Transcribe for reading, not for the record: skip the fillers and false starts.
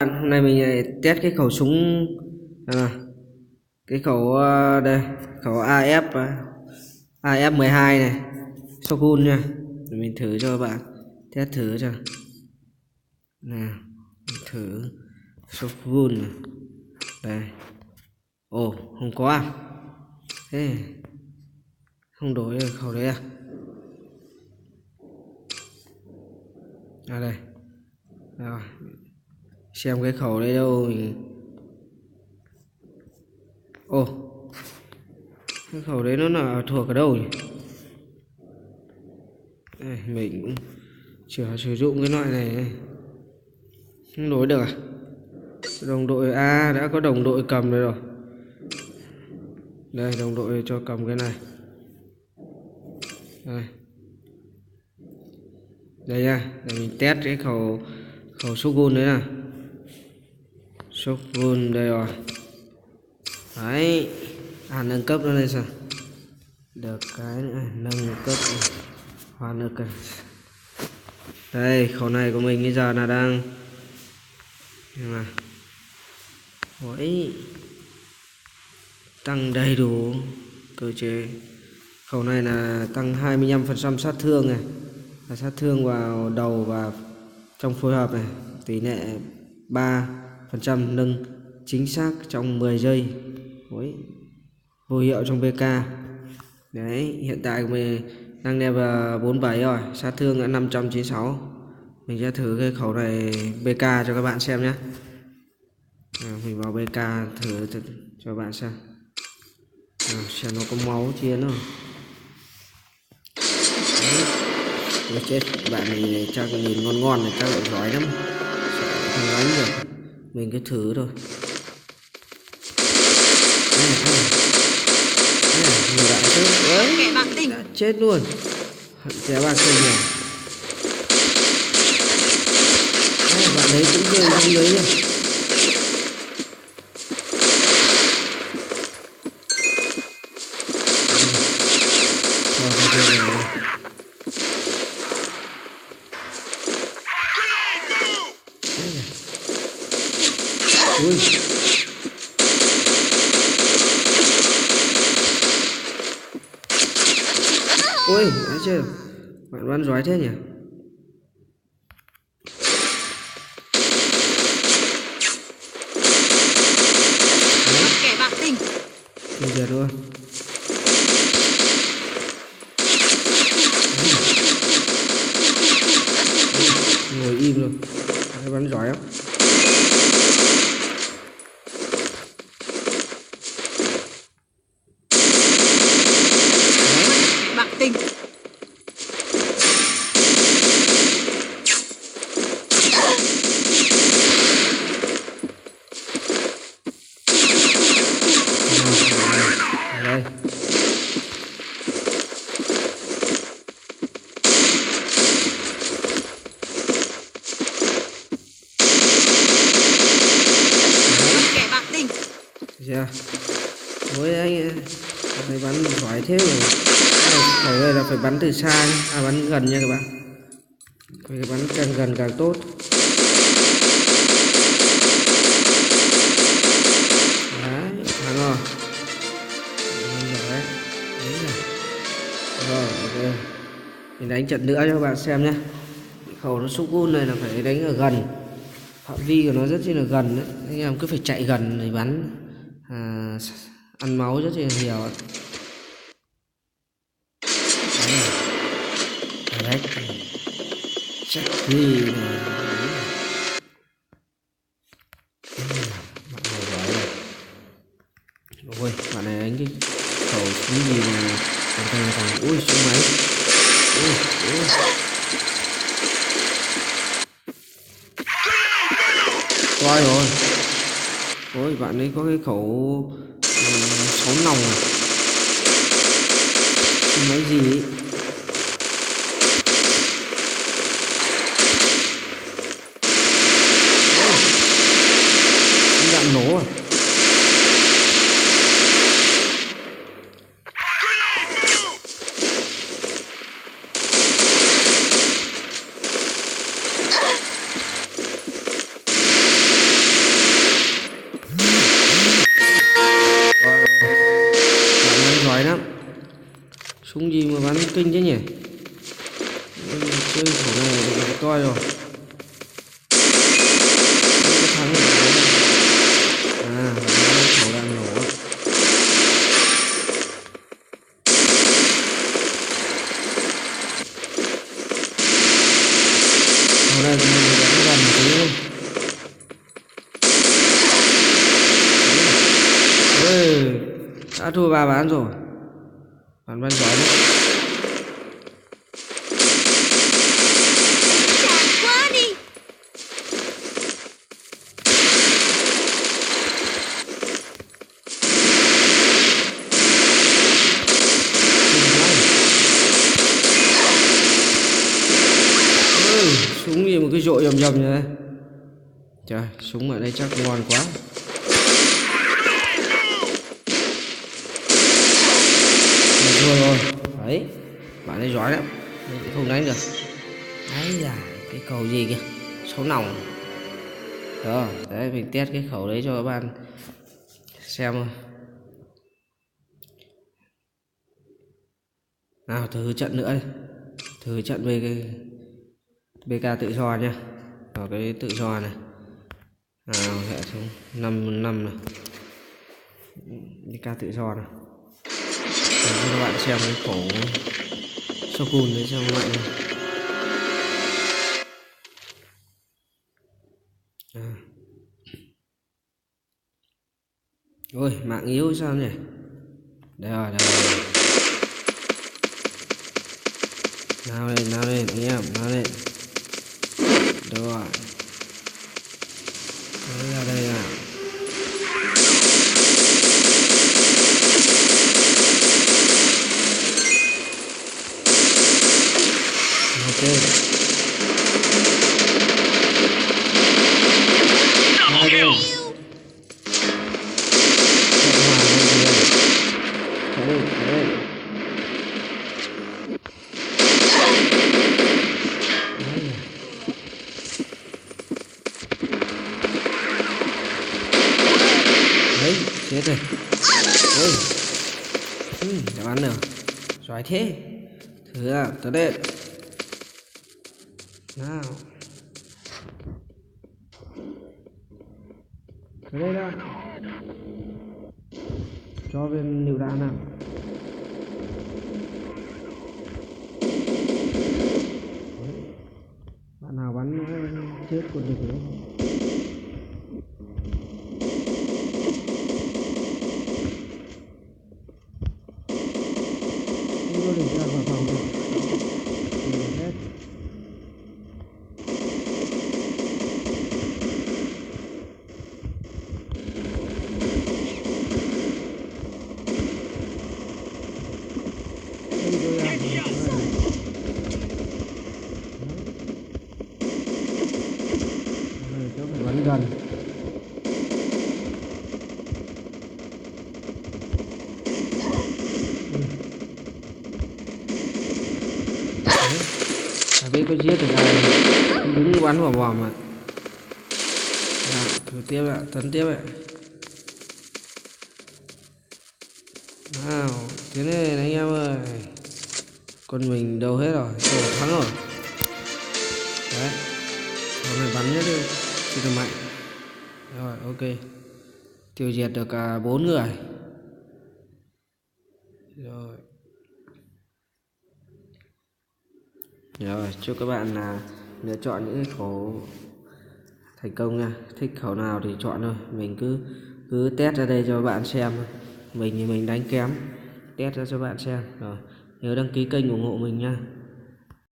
Hôm nay mình test cái khẩu súng cái khẩu đây, khẩu AF12 này, shotgun nha. Để mình thử cho các bạn test thử cho nè, thử shotgun này. Đây, ồ không có à, thế không đổi được khẩu đấy à? Đây rồi, xem cái khẩu đây đâu mình. Ồ, cái khẩu đấy nó là thuộc ở đâu nhỉ? Đây, mình cũng chưa sử dụng cái loại này, không đổi được à? Đồng đội đã có đồng đội cầm rồi. Đây, đồng đội cho cầm cái này. Đây nha, để mình test cái khẩu shotgun đấy nè. Shotgun đây rồi. Đấy, nâng cấp nó lên sao? Được cái nữa, nâng cấp hoàn được cái. Đây, khẩu này của mình bây giờ là đang tăng đầy đủ cơ chế. Khẩu này là tăng 25% sát thương này, là sát thương vào đầu và trong phối hợp này, tỷ lệ 3%, nâng chính xác trong 10 giây. Vô hiệu trong BK. Đấy, hiện tại mình đang level 47 rồi, sát thương là 596. Mình sẽ thử cái khẩu này BK cho các bạn xem nhé. Mình vào BK thử cho các bạn xem. Xem nó có máu chia nữa. Ôi chết, bạn này chắc nhìn ngon này, chắc lại giỏi lắm, không đánh được. Mình cứ thử thôi. Nhiều bạn chết, đã chết luôn. Trẻ bạn chơi nhiều. Bạn đấy cũng chơi không đấy rồi. Ôi, đã chưa? Bạn bắn giỏi thế nhỉ? Kẻ bạc tình. Kinh điệt luôn. Ngồi im luôn. Bắn giỏi lắm. Bạc tình. Đây. Kẻ bạc tình. Dạ. Ôi anh phải bắn giỏi thế rồi. Khẩu đây là phải bắn từ xa nhé. Bắn gần nha các bạn. Phải bắn càng gần càng tốt. Đấy, thắng rồi. Rồi, ok. Mình đánh trận nữa cho các bạn xem nhé. Khẩu nó shotgun này là phải đánh ở gần, phạm vi của nó rất là gần đấy, anh em cứ phải chạy gần để bắn, ăn máu rất là nhiều. Đấy, chắc gì bạn này giỏi rồi. Ôi, bạn này đánh cái khẩu súng gì mà thằng ui súng máy. Ui. Coi rồi. Ôi, bạn ấy có cái khẩu 6 nòng à? Máy gì ấy? Đạn nổ à? bắn kinh chứ nhỉ. Chơi khẩu này được to rồi. Cái thắng này. À, khẩu đang nổ. Khẩu này thì mình đánh gần một tí không? Ôi, đã thua 3 ván rồi. Bạn bắn giỏi đấy. Quá đi. Súng gì một cái rội dầm dầm như thế. Trời, súng ở đây chắc ngon quá. Thua rồi. Đấy, bạn ấy giỏi lắm. Mình cũng không đánh được. Đấy là cái cầu gì kìa, 6 nòng. Đó, đấy mình test cái khẩu đấy cho các bạn xem thôi. Nào thử trận nữa đi. Thử trận về cái BK tự do nha. Vào cái tự do này. Nào hệ thống 5 này. BK tự do này. Để cho các bạn xem cái khẩu Shogun đấy xem mạnh này. Ôi mạng yếu sao nhỉ. Đây rồi, đây rồi. Nào lên anh em, nào lên. Được rồi. Đấy ra đây nào. Ok. Hai bên. Đấy, chết rồi. Ôi. Đã bắn được. Giỏi thế. Thử nào, tới đây. Nào. Tới đây nào. Cho bên lựu đạn nào. Bạn nào bắn chết còn được nữa. Không có được ra khỏi phòng được. Hết. Chỗ phải bắn gần. Biết có giết được ai đứng bắn vào vòm mà. Thử tiếp ạ, tấn tiếp ạ. Nào, tiến lên anh em ơi. Con mình đâu hết rồi, thắng rồi. Đấy, hôm nay bắn nhất đi, chỉ được mạnh. Rồi, ok. Tiêu diệt được 4 người. Rồi. Rồi, chúc các bạn lựa chọn những cái khẩu thành công nha. Thích khẩu nào thì chọn thôi. Mình cứ test ra đây cho các bạn xem. Mình thì mình đánh kém, test ra cho bạn xem. Rồi, nhớ đăng ký kênh ủng hộ mình nha.